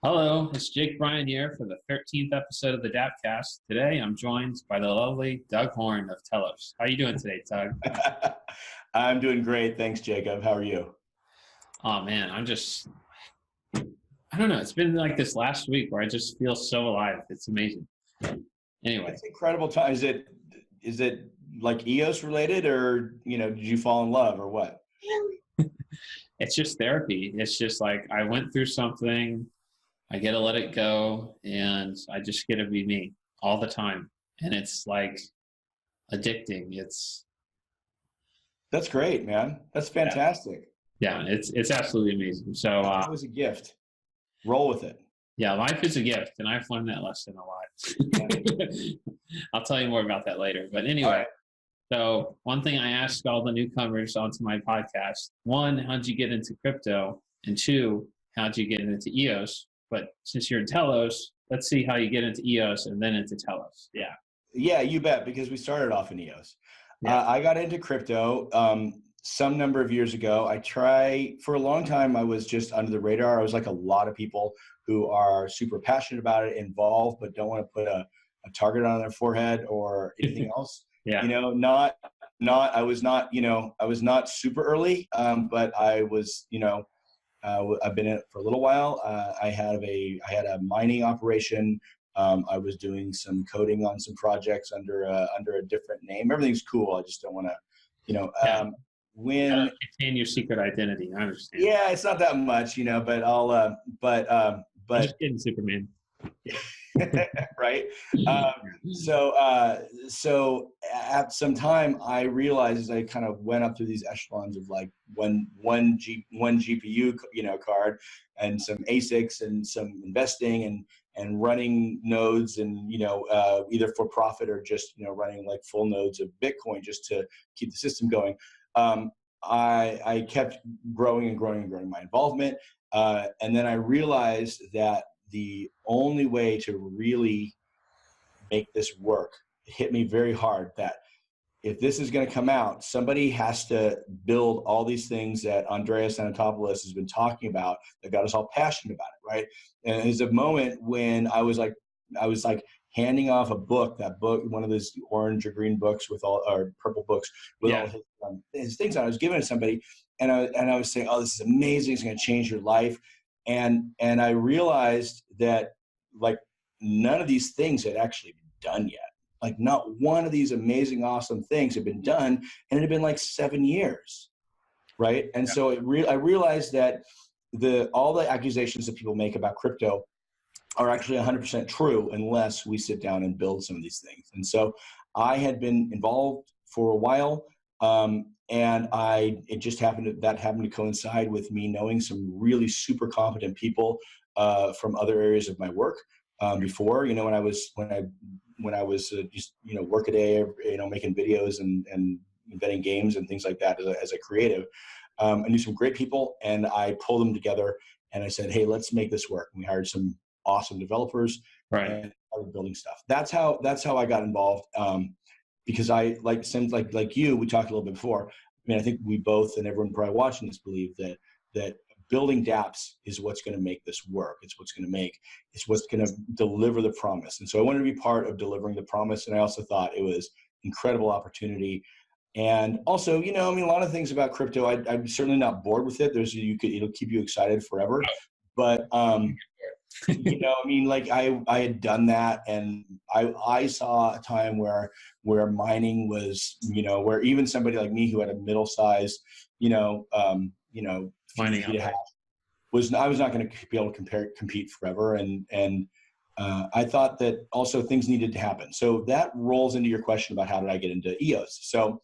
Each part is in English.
Hello, it's Jake Bryan here for the 13th episode of the Dappcast. Today, I'm joined by the lovely Doug Horn of Telos. How are you doing today, Doug? I'm doing great. Thanks, Jacob. How are you? Oh man, I don't know. It's been like this last week where I just feel so alive. It's amazing. Anyway, It's incredible time. Is it like EOS related, or did you fall in love or what? it's just therapy. It's just like I went through something, I get to let it go, and I just get to be me all the time. And it's like addicting. That's great, man. That's Yeah, fantastic. yeah, it's absolutely amazing. So That was a gift. Roll with it. yeah, life is a gift, and I've learned that lesson a Yeah. lot. I'll tell you more about that later. But All anyway, right. so one thing I ask all the newcomers onto my podcast: one, how'd you get into crypto? And two, how'd you get into EOS? But since you're in Telos, let's see how you get into EOS and then into Telos. Yeah, Yeah, you bet, because we started off in EOS. yeah, I got into crypto some number of years ago. For a long time, I was just under the radar. I was like a lot of people who are super passionate about it, involved, but don't want to put a target on their forehead or anything else. yeah, I was not super early, but I was, I've been in it for a little while. I had a mining operation. I was doing some coding on some projects under a different name. Everything's cool. I just don't want to, you know, yeah. um, You gotta when maintain your secret identity. I understand. yeah, it's not that much, but I'm but just kidding, Superman. right. Um, so at some time, I realized as I kind of went up through these echelons of like one GPU, card, and some ASICs and some investing and running nodes, and either for profit or just running like full nodes of Bitcoin just to keep the system going. Um, I kept growing and growing and growing my involvement, and then I realized that the only way to really make this work, it hit me very hard that if this is going to come out, somebody has to build all these things that Andreas Anatopoulos has been talking about that got us all passionate about it, right? And there's a moment when I was like handing off a book, one of those orange or green books with all, or purple books with Yeah, all his things on. I was giving it to somebody, and I was saying, "Oh, this is amazing! It's going to change your life." And I realized that like none of these things had actually been done yet. Like not one of these amazing, awesome things had been done, and it had been like 7 years, right? And yeah, so I realized that all the accusations that people make about crypto are actually 100% true unless we sit down and build some of these things. And so I had been involved for a while, and that happened to coincide with me knowing some really super competent people from other areas of my work before. When I was just workaday, making videos and inventing games and things like that as a creative. I knew some great people, and I pulled them together, and I said, "Hey, let's make this work." And we hired some awesome developers right. and started building stuff. That's how I got involved. Because I like you, we talked a little bit before. I mean, I think we both, and everyone probably watching this, believe that building dApps is what's going to make this work. It's what's going to deliver the promise. And so I wanted to be part of delivering the promise. And I also thought it was incredible opportunity. And also, I mean, a lot of things about crypto, I'm certainly not bored with it. It'll keep you excited forever. But I mean, like I had done that, and I saw a time where mining was, where even somebody like me who had a middle size, Mining feet a hash, operation. I was not going to be able to compete forever, and I thought that also things needed to happen. So that rolls into your question about how did I get into EOS. So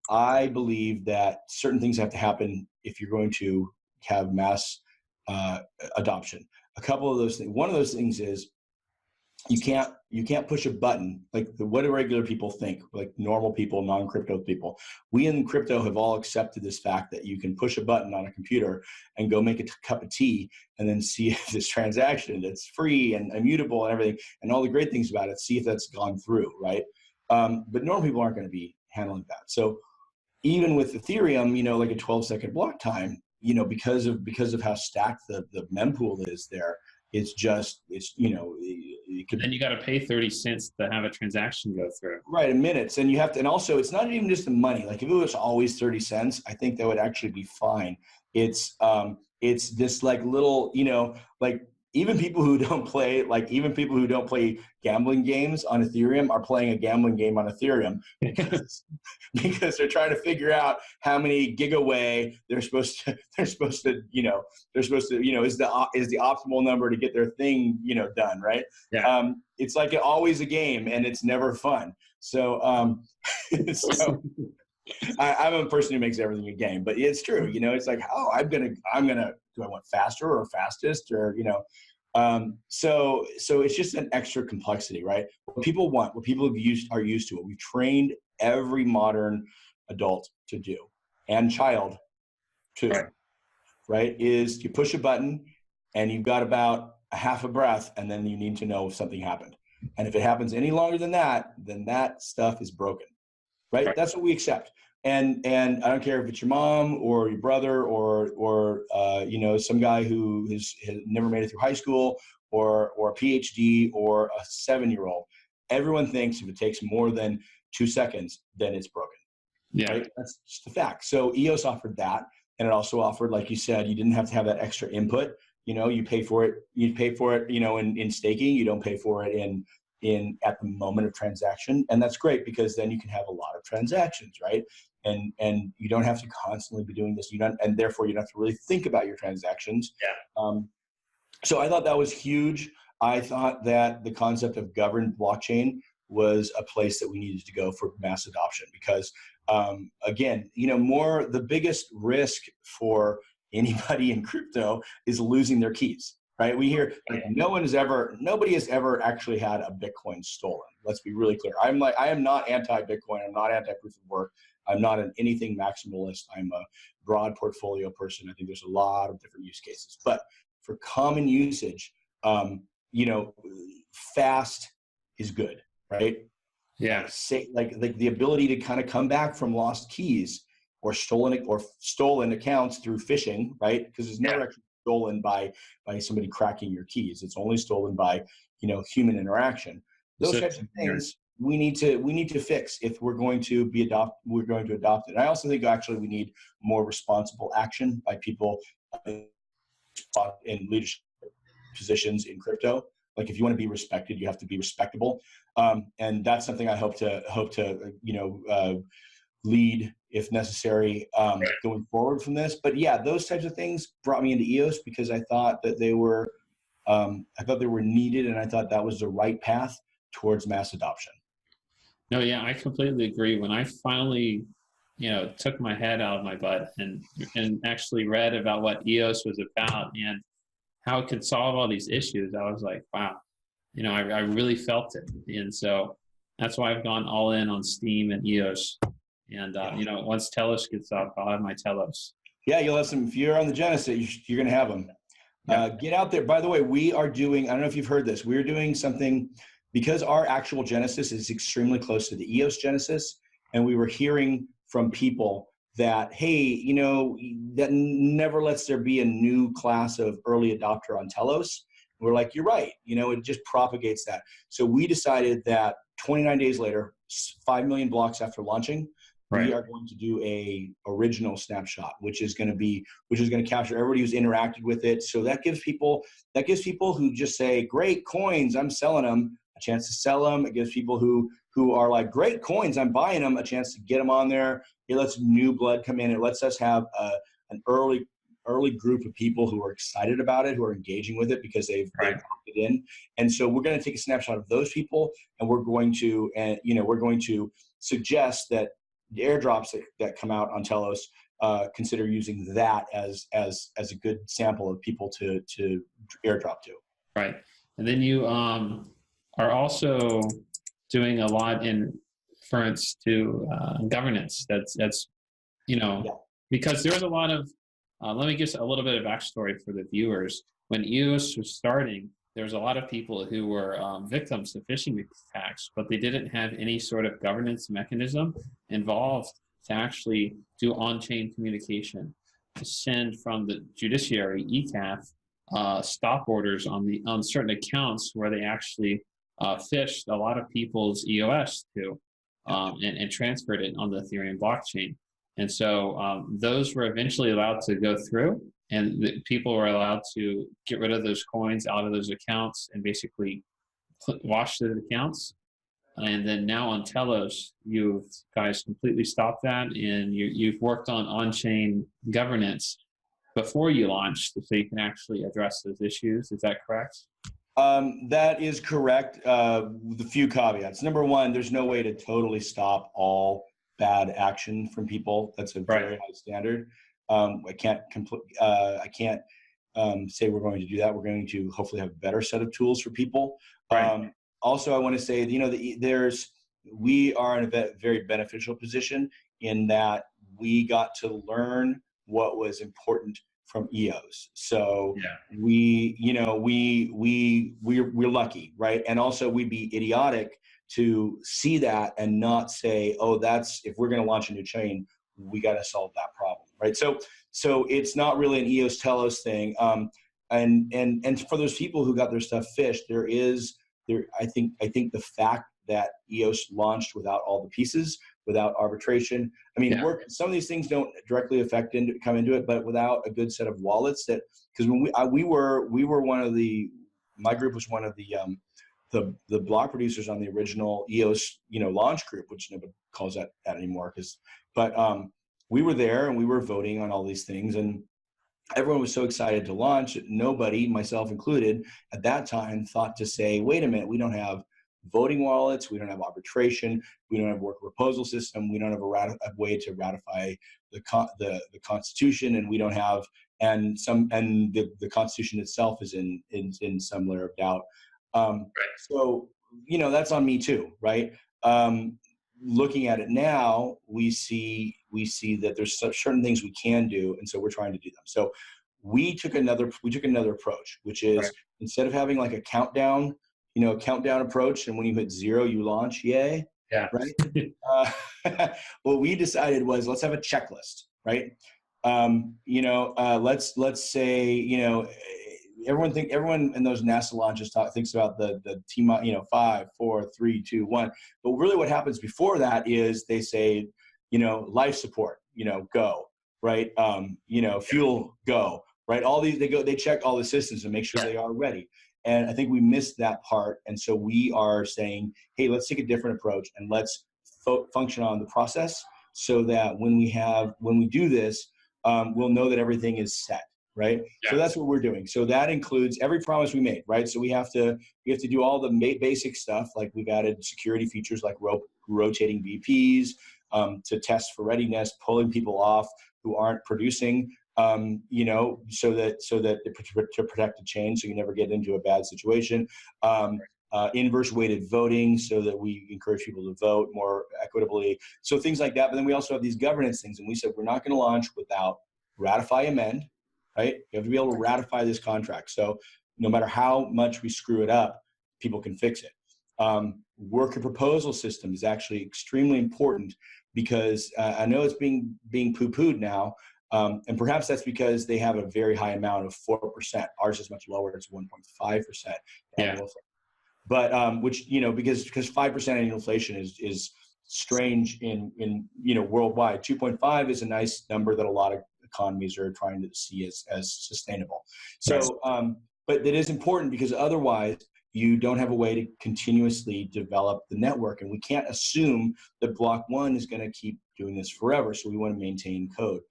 I believe that certain things have to happen if you're going to have mass uh, adoption. A couple of those things. One of those things is you can't push a button like what do regular people think, like normal people, non-crypto people. We in crypto have all accepted this fact that you can push a button on a computer and go make a cup of tea and then see if this transaction that's free and immutable and everything and all the great things about it, see if that's gone through, right? But normal people aren't going to be handling that. So even with Ethereum, like a 12-second block time, because of how stacked the mempool is there, It's just, it's, you know, it could, Then you got to pay 30 cents to have a transaction go through. right, in minutes. And you have to, and also it's not even just the money. Like if it was always 30 cents, I think that would actually be fine. It's this like little, you know, like even people who don't play, like even people who don't play gambling games on Ethereum are playing a gambling game on Ethereum because they're trying to figure out how many gigaway they're supposed to, you know, is the optimal number to get their thing, you know, done. Right. Yeah. It's like always a game and it's never fun. So, so I'm a person who makes everything a game, but it's true. You know, it's like, oh, do I want faster or fastest or, you know, so it's just an extra complexity, right? What people want, what people are used to, what we've trained every modern adult to do and child too, right? Is you push a button and you've got about a half a breath and then you need to know if something happened. And if it happens any longer than that, then that stuff is broken, right? That's what we accept. And I don't care if it's your mom or your brother or you know, some guy who has never made it through high school or a PhD or a 7-year-old. Everyone thinks if it takes more than 2 seconds, then it's broken. Yeah. Right? That's just a fact. So EOS offered that. And it also offered, like you said, you didn't have to have that extra input. You know, you pay for it, you know, in staking. You don't pay for it in at the moment of transaction. And that's great because then you can have a lot of transactions, right? And you don't have to constantly be doing this. And therefore you don't have to really think about your transactions. Yeah. So I thought that was huge. I thought that the concept of governed blockchain was a place that we needed to go for mass adoption because, again, you know, the biggest risk for anybody in crypto is losing their keys, right? We hear like nobody has ever actually had a Bitcoin stolen. Let's be really clear. I am not anti-Bitcoin. I'm not anti-proof of work. I'm not an anything maximalist. I'm a broad portfolio person. I think there's a lot of different use cases, but for common usage, you know, fast is good, right? Yeah. Like the ability to kind of come back from lost keys or stolen accounts through phishing, right? Because it's never actually stolen by somebody cracking your keys. It's only stolen by, you know, human interaction. Those types of things we need to fix if we're going to adopt it. And I also think actually we need more responsible action by people in leadership positions in crypto. Like if you want to be respected, you have to be respectable. And that's something I hope to you know, lead if necessary going forward from this. But yeah, those types of things brought me into EOS because I thought that they were needed, and I thought that was the right path towards mass adoption. No, yeah, I completely agree. When I finally, you know, took my head out of my butt and actually read about what EOS was about and how it could solve all these issues, I was like, wow, you know, I really felt it. And so that's why I've gone all in on Steam and EOS. And, you know, once Telos gets up, I'll have my Telos. Yeah, you'll have some, if you're on the Genesis, you're going to have them. Get out there. By the way, we are doing, I don't know if you've heard this, we're doing something because our actual Genesis is extremely close to the EOS Genesis. And we were hearing from people that, hey, you know, that never lets there be a new class of early adopter on Telos. We're like, you're right. You know, it just propagates that. So we decided that 29 days later, 5 million blocks after launching, we are going to do a original snapshot, which is going to capture everybody who's interacted with it. So that gives people who just say, great coins, I'm selling them, a chance to sell them. It gives people who are like, great coins, I'm buying them, a chance to get them on there. It lets new blood come in. It lets us have an early group of people who are excited about it, who are engaging with it because they've opted in. And so we're going to take a snapshot of those people, and we're going to suggest that the airdrops that come out on Telos consider using that as a good sample of people to airdrop to. Right. And then you are also doing a lot in reference to governance. That's you know, because there's a lot of let me give a little bit of backstory for the viewers. When EOS was starting, there was a lot of people who were victims of phishing attacks, but they didn't have any sort of governance mechanism involved to actually do on-chain communication, to send from the judiciary, ETAF, stop orders on certain accounts where they actually phished a lot of people's EOS to and transferred it on the Ethereum blockchain. And so those were eventually allowed to go through, and people were allowed to get rid of those coins out of those accounts and basically wash those accounts. And then now on Telos, you guys completely stopped that, and you've worked on on-chain governance before you launched, so you can actually address those issues. Is that correct? That is correct, with a few caveats. Number one, there's no way to totally stop all bad action from people. That's a very high standard. I can't say we're going to do that. We're going to hopefully have a better set of tools for people. Right. Also, I want to say, we are in a very beneficial position in that we got to learn what was important from EOS. So we're lucky, right? And also we'd be idiotic to see that and not say, oh, if we're going to launch a new chain, we got to solve that problem, right? So it's not really an EOS Telos thing. And for those people who got their stuff phished, I think the fact that EOS launched without all the pieces, without arbitration. I mean, some of these things don't directly come into it, but without a good set of wallets because when my group was one of the block producers on the original EOS, launch group, which nobody calls that anymore. But we were there and we were voting on all these things, and everyone was so excited to launch that nobody, myself included, at that time thought to say, wait a minute, we don't have voting wallets, we don't have arbitration, we don't have a worker proposal system, we don't have a way to ratify the Constitution, and we don't have, the Constitution itself is in some layer of doubt. So, that's on me too, right? Looking at it now, we see that there's certain things we can do, and so we're trying to do them. So we took another approach, which is instead of having like a countdown approach, and when you hit 0, you launch, yay. Yeah. Right. What we decided was, let's have a checklist, right? Let's say, everyone in those NASA launches thinks about the T, 5, 4, 3, 2, 1. But really what happens before that is they say, life support, go, right? Fuel, go, right? All these, they check all the systems and make sure they are ready. And I think we missed that part. And so we are saying, hey, let's take a different approach and let's function on the process so that when we do this, we'll know that everything is set. Right. Yeah. So that's what we're doing. So that includes every promise we made. Right. So we have to do all the basic stuff. Like we've added security features like rotating VPs to test for readiness, pulling people off who aren't producing, so that to protect the chain, so you never get into a bad situation. Inverse weighted voting, so that we encourage people to vote more equitably. So things like that. But then we also have these governance things, and we said we're not going to launch without ratify, amend. Right? You have to be able to ratify this contract. So no matter how much we screw it up, people can fix it. Worker proposal system is actually extremely important because I know it's being poo-pooed now, and perhaps that's because they have a very high amount of 4%. Ours is much lower; it's 1.5%. Yeah. But which because 5% annual inflation is strange in worldwide. 2.5 is a nice number that a lot of economies are trying to see as sustainable. So, but it is important because otherwise you don't have a way to continuously develop the network, and we can't assume that block 1 is going to keep doing this forever. So we want to maintain code.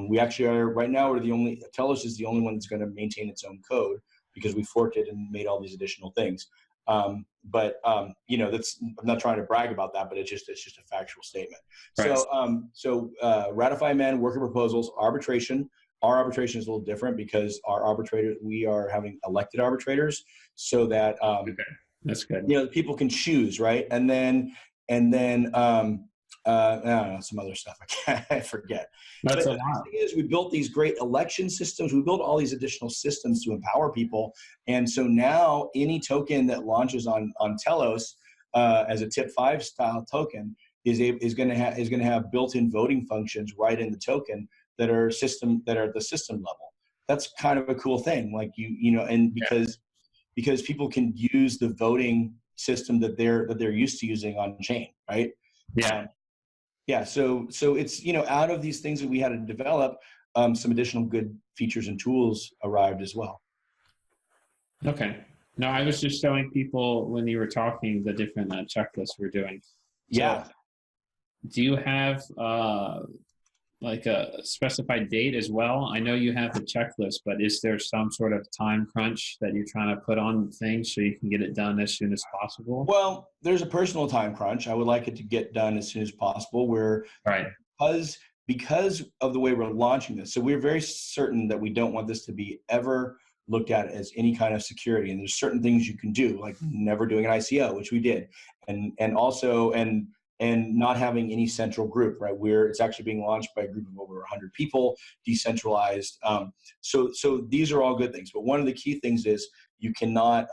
We actually are right now. Telos is the only one that's going to maintain its own code because we forked it and made all these additional things. That's, I'm not trying to brag about that, but it's just a factual statement. Right. So ratify, amend, worker proposals, arbitration. Our arbitration is a little different because we are having elected arbitrators, so that that's good. People can choose, right? And then I don't know, some other stuff I forget. That's but the thing is, we built these great election systems. We built all these additional systems to empower people, and so now any token that launches on Telos as a tip 5 style token is going to have built-in voting functions right in the token that are at the system level. that's kind of a cool thing. Like and because people can use the voting system that they're used to using on chain, right? Yeah. Yeah. So it's, out of these things that we had to develop, some additional good features and tools arrived as well. Okay. No, I was just showing people when you were talking the different checklists we're doing. So, Yeah. do you have like a specified date as well? I know you have the checklist, but is there some sort of time crunch that you're trying to put on things so you can get it done as soon as possible? Well, there's a personal time crunch. I would like it to get done as soon as possible. Right. Because of the way we're launching this. So we're very certain that we don't want this to be ever looked at as any kind of security. And there's certain things you can do, like never doing an ICO, which we did, and also not having any central group, right? It's actually being launched by a group of over 100 people, decentralized. So these are all good things. But one of the key things is you cannot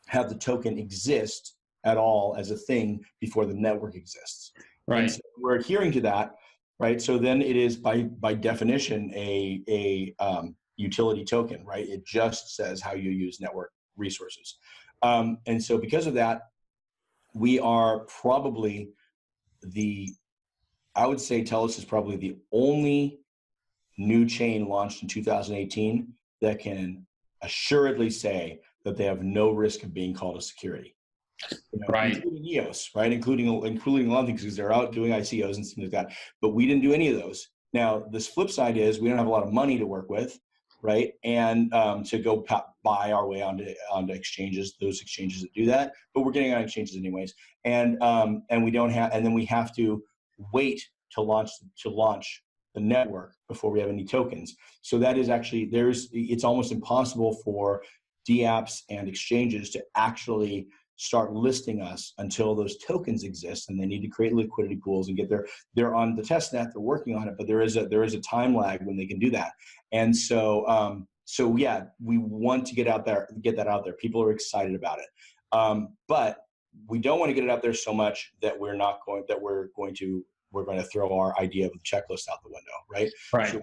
have the token exist at all as a thing before the network exists. Right. And so we're adhering to that, right? So then it is by definition a utility token, right? It just says how you use network resources. And so because of that, we are probably I would say Telos is probably the only new chain launched in 2018 that can assuredly say that they have no risk of being called a security. Right. Including EOS, right? Including a lot of things, because they're out doing ICOs and things like that. But we didn't do any of those. Now, this flip side is we don't have a lot of money to work with, right? And to go buy our way onto exchanges, those exchanges that do that. But we're getting on exchanges anyways, and we don't have, and then we have to wait to launch the network before we have any tokens. So that is actually it's almost impossible for DApps and exchanges to actually start listing us until those tokens exist, and they need to create liquidity pools and they're on the test net, they're working on it, but there is a time lag when they can do that. And so yeah, we want to get that out there. People are excited about it, but we don't want to get it out there so much that we're going to throw our idea of the checklist out the window, right? Right. So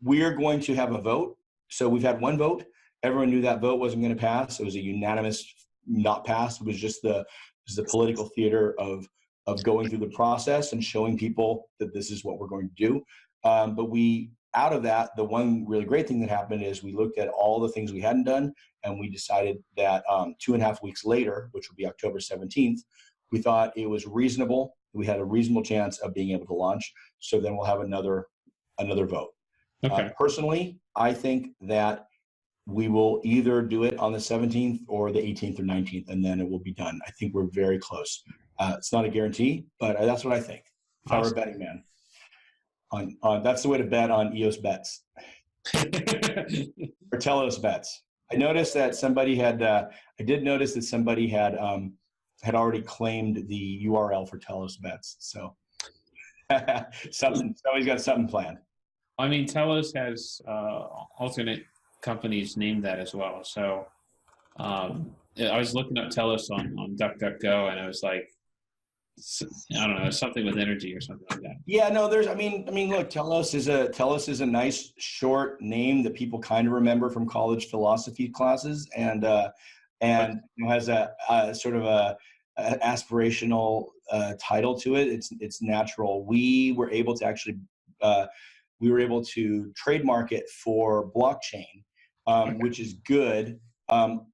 we're going to have a vote. So we've had one vote. Everyone knew that vote wasn't going to pass. It was a unanimous not pass. It was just the political theater of going through the process and showing people that this is what we're going to do. But out of that, the one really great thing that happened is we looked at all the things we hadn't done, and we decided that 2.5 weeks later, which would be October 17th, we thought it was reasonable. We had a reasonable chance of being able to launch. So then we'll have another vote. Okay. Personally, I think that we will either do it on the 17th or the 18th or 19th, and then it will be done. I think we're very close. It's not a guarantee, but that's what I think. If I were a betting man, that's the way to bet on EOS bets or Telos bets. I noticed that somebody had. I did notice that somebody had already claimed the URL for Telos bets. So somebody's got something planned. I mean, Telos has alternate companies named that as well. So I was looking up Telos on DuckDuckGo, and I was like, I don't know, something with energy or something like that. Yeah, no, look, Telos is a nice short name that people kind of remember from college philosophy classes, and has a sort of an aspirational title to it. It's natural. We were able to actually trademark it for blockchain, which is good.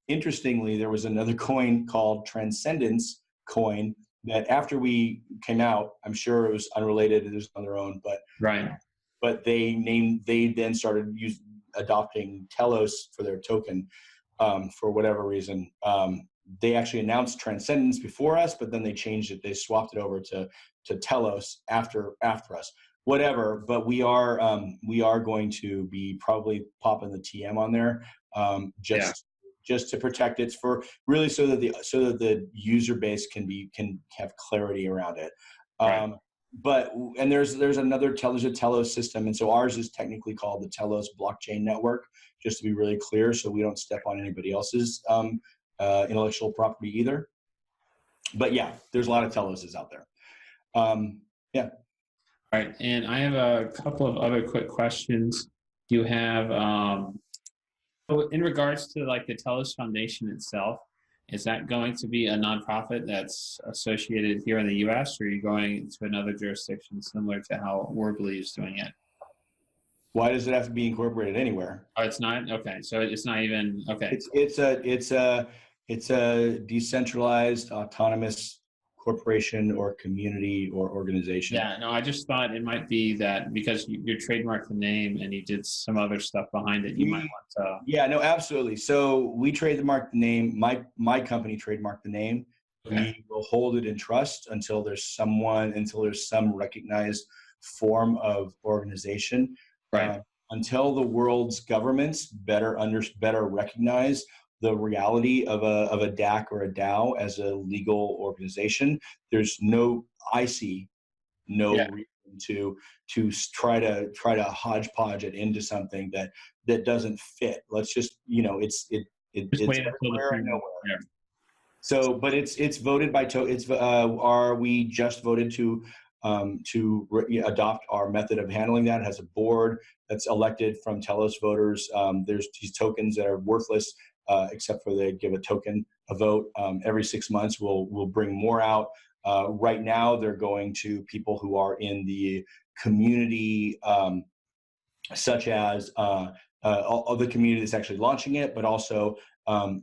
Interestingly, there was another coin called Transcendence coin that after we came out, I'm sure it was unrelated, it was on their own, but right. But they then started adopting Telos for their token for whatever reason. They actually announced Transcendence before us, but then they changed it. They swapped it over to Telos after us. Whatever, but we are going to be probably popping the TM on there, just to protect it, for really so that the user base can have clarity around it. Right. But there's a Telos system, and so ours is technically called the Telos Blockchain Network, just to be really clear, so we don't step on anybody else's intellectual property either. But yeah, there's a lot of Teloses out there. Yeah. All right, and I have a couple of other quick questions. Do you have, so in regards to like the Telos Foundation itself, is that going to be a nonprofit that's associated here in the US, or are you going to another jurisdiction similar to how Worbly is doing it? Why does it have to be incorporated anywhere? Oh, it's not? Okay. So it's not even, okay. It's a decentralized, autonomous corporation or community or organization. Yeah, no, I just thought it might be that because you trademarked the name and you did some other stuff behind it, you might want to. Yeah, no, absolutely. So we trademarked the name. My company trademarked the name. Okay. We will hold it in trust until there's some recognized form of organization. Right. Until the world's governments better recognize the reality of a DAC or a DAO as a legal organization, I see no Yeah. reason to try to hodgepodge it into something that doesn't fit. Let's just, it's Just wait until the everywhere and premium. nowhere. Yeah. So, but it's voted by we just voted to adopt our method of handling that. It has a board that's elected from Telos voters. There's these tokens that are worthless except for they give a vote every 6 months. We'll bring more out. Right now, they're going to people who are in the community, such as all the community that's actually launching it, but also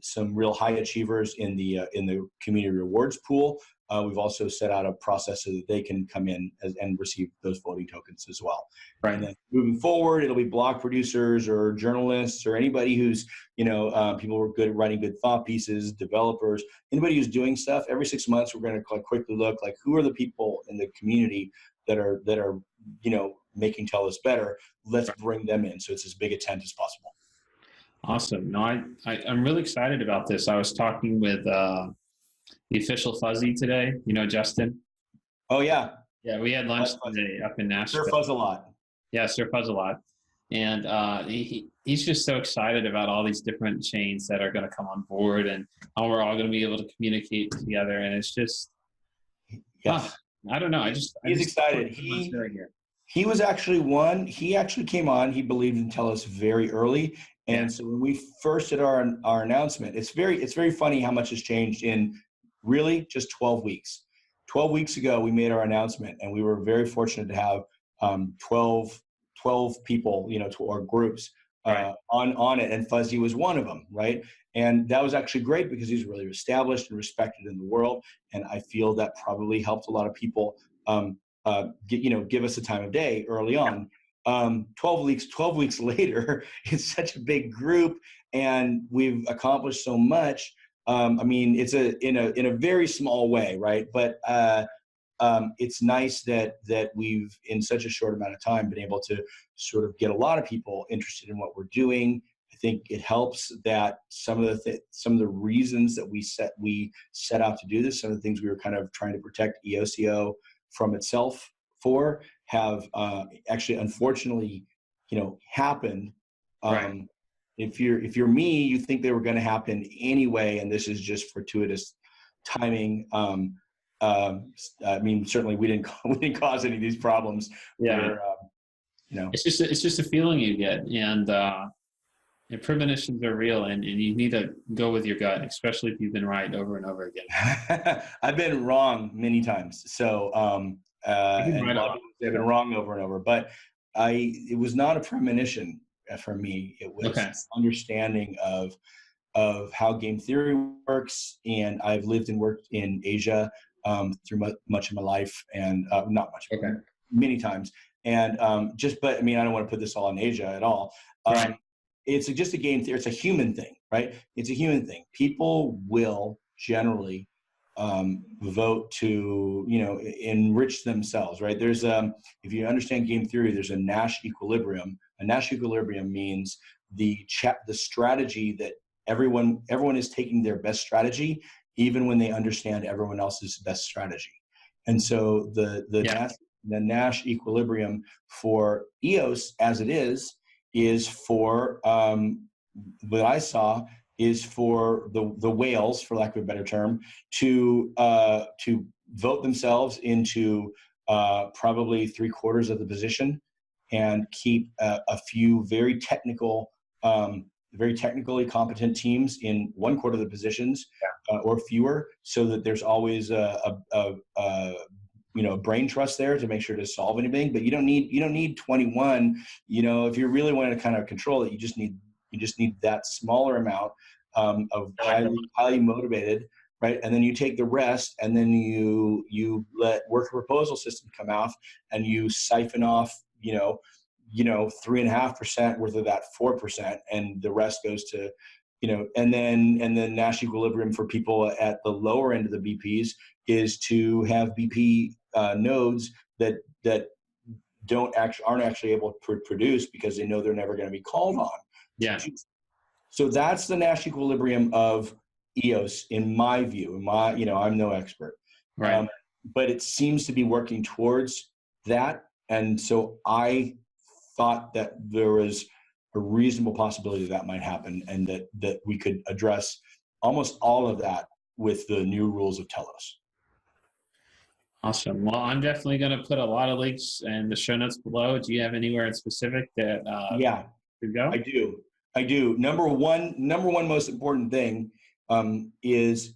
some real high achievers in the community rewards pool. We've also set out a process so that they can come in and receive those voting tokens as well. Right. And then moving forward, it'll be blog producers or journalists or anybody who's, people who are good at writing good thought pieces, developers, anybody who's doing stuff. Every 6 months, we're going to quickly look like who are the people in the community that are making Telos better. Let's bring them in. So it's as big a tent as possible. Awesome. No, I'm really excited about this. I was talking with the official Fuzzy today, Justin. Oh, yeah. Yeah, we had lunch today up in Nashville. Sir Fuzz a lot. Yeah, Sir Fuzz a lot. And he's just so excited about all these different chains that are going to come on board and how we're all going to be able to communicate together. And it's just, I don't know. He's excited. He was actually he actually came on, he believed in Telos very early. And so when we first did our announcement, it's very funny how much has changed in really just 12 weeks. 12 weeks ago, we made our announcement and we were very fortunate to have 12 people, to our groups on it. And Fuzzy was one of them, right? And that was actually great because he's really established and respected in the world. And I feel that probably helped a lot of people give us the time of day early on. 12 weeks later, it's such a big group and we've accomplished so much. It's in a very small way, right? But it's nice that we've in such a short amount of time been able to sort of get a lot of people interested in what we're doing. I think it helps that some of the reasons that we set out to do this, some of the things we were kind of trying to protect EOSIO from itself have actually unfortunately happened. If you're me, you think they were going to happen anyway, and this is just fortuitous timing. Certainly we didn't cause any of these problems. Yeah. It's just a feeling you get, and premonitions are real, and you need to go with your gut, especially if you've been right over and over again. I've been wrong many times, so and a lot of people have been wrong over and over. But it was not a premonition for me. It was understanding of how game theory works, and I've lived and worked in Asia through much of my life, and not much, many times. And I don't want to put this all in Asia at all. It's just a game theory. It's a human thing, right? It's a human thing. People will generally vote to, enrich themselves, right? There's if you understand game theory, there's a Nash equilibrium. A Nash equilibrium means the strategy that everyone is taking their best strategy, even when they understand everyone else's best strategy. And so the Nash equilibrium for EOS as it is for what I saw is for the whales, for lack of a better term, to vote themselves into probably 3/4 of the position, and keep a few very technically competent teams in one quarter of the positions or fewer, so that there's always a brain trust there to make sure to solve anything. But you don't need 21. If you really want to kind of control it, you just need that smaller amount of highly motivated, right? And then you take the rest, and then you let worker proposal system come off, and you siphon off 3.5% worth of that 4%, and the rest goes to and then Nash equilibrium for people at the lower end of the BPs is to have BP nodes that aren't actually able to produce because they know they're never going to be called on. Yeah. So that's the Nash equilibrium of EOS, in my view. I'm no expert, right? But it seems to be working towards that, and so I thought that there was a reasonable possibility that might happen, and that we could address almost all of that with the new rules of Telos. Awesome. Well, I'm definitely going to put a lot of links in the show notes below. Do you have anywhere in specific that to go? I do. Number one most important thing is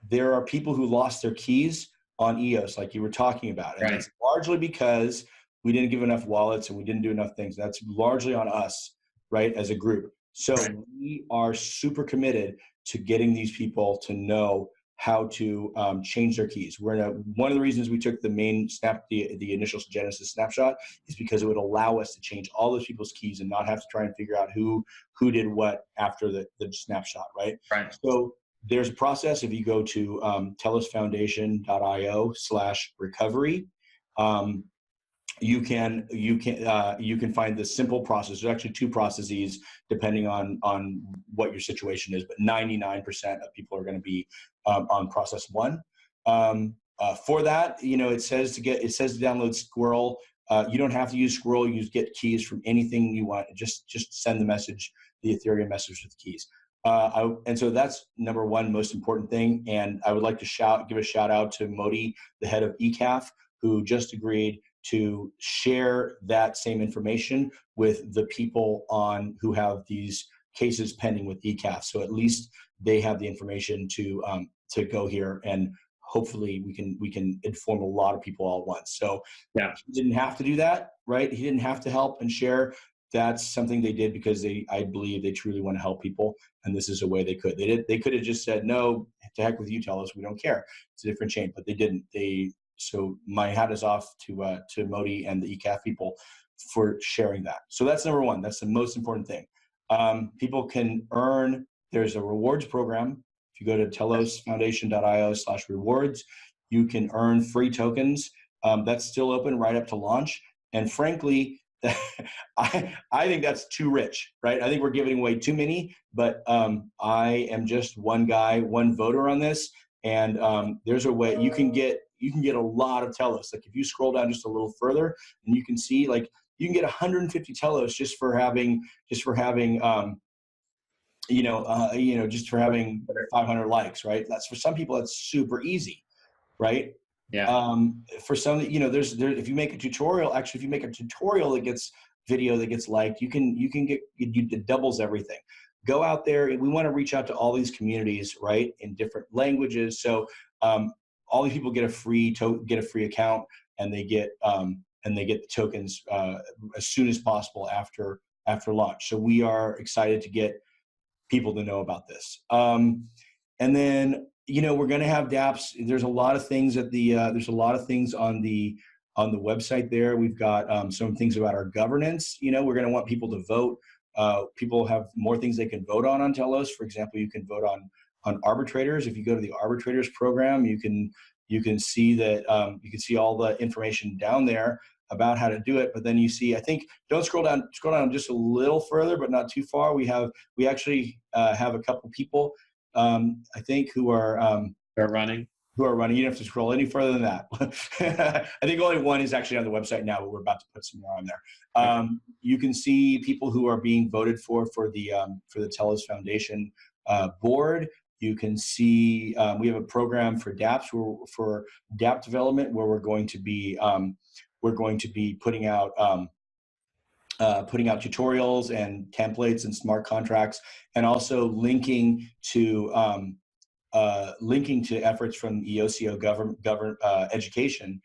there are people who lost their keys on EOS, like you were talking about, and it's largely because we didn't give enough wallets and we didn't do enough things. That's largely on us, right, as a group. So we are super committed to getting these people to know how to change their keys. One of the reasons we took the initial Genesis snapshot is because it would allow us to change all those people's keys and not have to try and figure out who did what after the snapshot, right? So there's a process. If you go to telosfoundation.io/recovery, you can find the simple process. There's actually two processes depending on what your situation is, but 99% of people are going to be on process one. For that, it says to download Squirrel. You don't have to use Squirrel. You get keys from anything you want. Just send the Ethereum message with the keys. And so that's number one most important thing. And I would like to give a shout out to Modi, the head of ECAF, who just agreed to share that same information with the people who have these cases pending with ECAF. So at least they have the information to go here, and hopefully we can inform a lot of people all at once. So he didn't have to do that, right? He didn't have to help and share. That's something they did because I believe they truly want to help people, and this is a way they could. They could have just said, no, to heck with you, Telos, we don't care. It's a different chain, but they didn't. So my hat is off to Modi and the ECAF people for sharing that. So that's number one. That's the most important thing. People can earn. There's a rewards program. If you go to telosfoundation.io/rewards, you can earn free tokens. That's still open right up to launch. And frankly, I think that's too rich, right? I think we're giving away too many, but I am just one guy, one voter on this. And there's a way you can get a lot of Telos. Like if you scroll down just a little further, and you can see you can get 150 Telos just for having 500 likes, right? That's for some people that's super easy, right? Yeah. For some, if you make a tutorial that gets video that gets liked, it doubles everything. Go out there, and we want to reach out to all these communities, right, in different languages. So all these people get a free account, and they get the tokens as soon as possible after launch. So we are excited to get people to know about this. And then we're going to have dapps. There's a lot of things on the website there. We've got some things about our governance. We're going to want people to vote. People have more things they can vote on Telos. For example, you can vote on arbitrators. If you go to the arbitrators program, you can see that you can see all the information down there about how to do it. But then you see, I think, don't scroll down just a little further, but not too far. We actually have a couple people, I think, who are running. You don't have to scroll any further than that. I think only one is actually on the website now, but we're about to put some more on there. You can see people who are being voted for the Telos Foundation board. You can see we have a program for dapps, for dapp development, where we're going to be putting out putting out tutorials and templates and smart contracts, and also linking to efforts from EOSIO education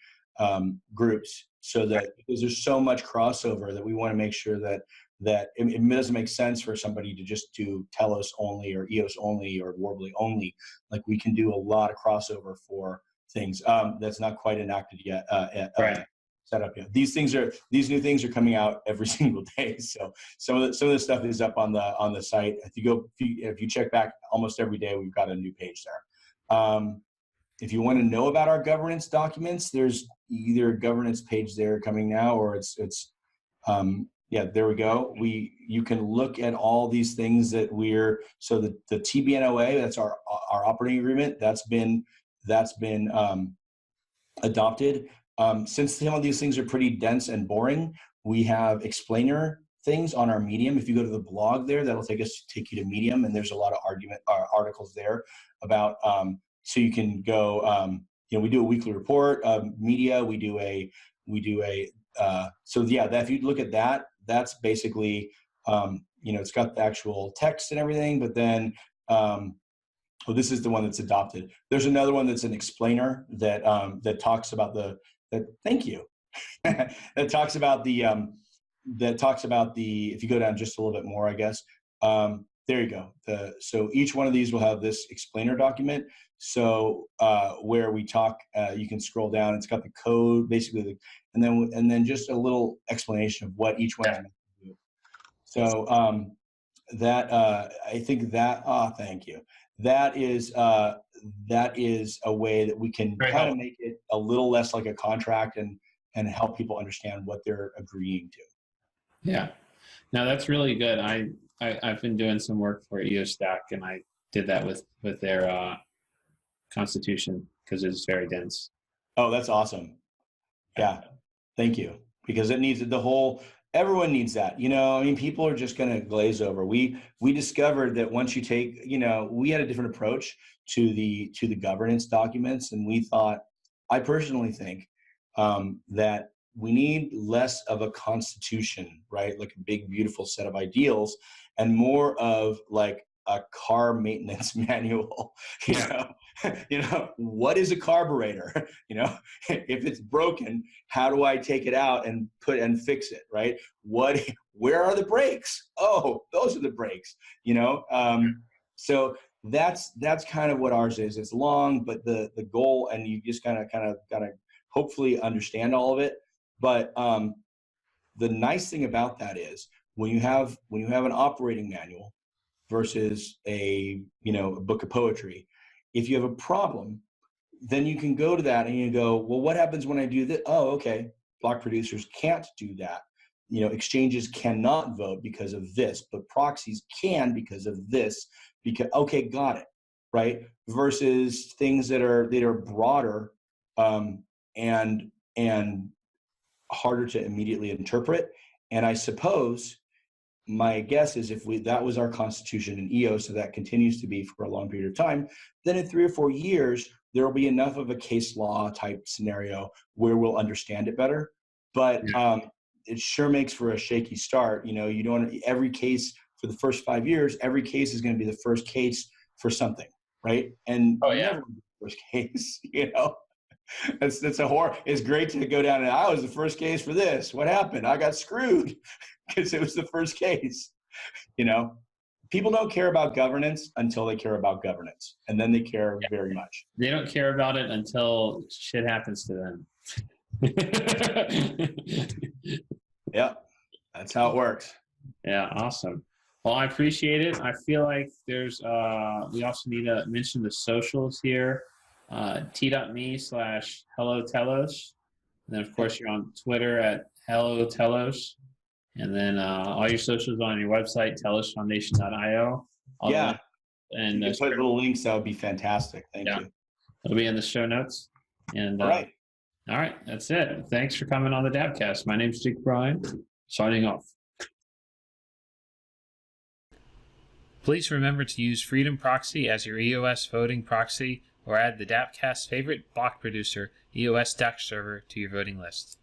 groups, so that because there's so much crossover that we want to make sure that it doesn't make sense for somebody to just do Telos only or EOS only or Warbly only. Like, we can do a lot of crossover for things that's not quite enacted yet. Right. Set up yet. These new things are coming out every single day. So some of the stuff is up on the site. If you check back almost every day, we've got a new page there. If you want to know about our governance documents, there's either a governance page there coming now, or it's yeah, there we go. You can look at all these things that so the TBNOA, that's our operating agreement, that's been adopted. Since some of these things are pretty dense and boring, we have explainer things on our Medium. If you go to the blog there, that'll take you to Medium, and there's a lot of articles there about, so you can go, we do a weekly report, media, we do a, so yeah, if you look at that, that's basically, it's got the actual text and everything, but then, this is the one that's adopted. There's another one that's an explainer that talks about thank you. that talks about the, if you go down just a little bit more, I guess, there you go. So each one of these will have this explainer document. So where we talk, you can scroll down. It's got the code, basically, and then just a little explanation of what each one is meant to do. So I think that. Thank you. That is a way that we can kind of make it a little less like a contract and help people understand what they're agreeing to. Yeah, no, that's really good. I've been doing some work for EOStack, and I did that with their constitution because it's very dense. Oh, that's awesome. Yeah, thank you. Because it needs everyone needs that. People are just going to glaze over. We discovered that once you take, we had a different approach to the governance documents, and I personally think that we need less of a constitution, right? Like a big, beautiful set of ideals, and more of like a car maintenance manual. What is a carburetor? If it's broken, how do I take it out and fix it, right? Where are the brakes? Oh, those are the brakes. So that's kind of what ours is. It's long, but the goal, and you just kind of gotta hopefully understand all of it. But the nice thing about that is when you have an operating manual versus a book of poetry, if you have a problem, then you can go to that and you go, well, what happens when I do this? Oh, okay, block producers can't do that. Exchanges cannot vote because of this, but proxies can because of this. Okay, got it, right? Versus things that are broader and harder to immediately interpret. And I suppose my guess is if that was our constitution in EOS, so that continues to be for a long period of time, then in 3 or 4 years, there will be enough of a case law type scenario where we'll understand it better. But it sure makes for a shaky start. You don't, every case for the first 5 years, every case is going to be the first case for something, right? And never the first case, That's a horror. It's great to go down and I was the first case for this. What happened? I got screwed because it was the first case. People don't care about governance until they care about governance, and then they care very much. They don't care about it until shit happens to them. Yeah, that's how it works. Yeah, awesome. Well, I appreciate it. I feel like there's we also need to mention the socials here. t.me/hello telos, and then of course you're on Twitter at hello telos, and then all your socials on your website, telosfoundation.io. And you put little links, that would be fantastic. Thank you. It'll be in the show notes. And all right, that's it. Thanks for coming on the Dappcast. My name's Jake Bryan, signing off. Please remember to use Freedom Proxy as your EOS voting proxy, or add the Dappcast favorite block producer, EOS Stack server, to your voting list.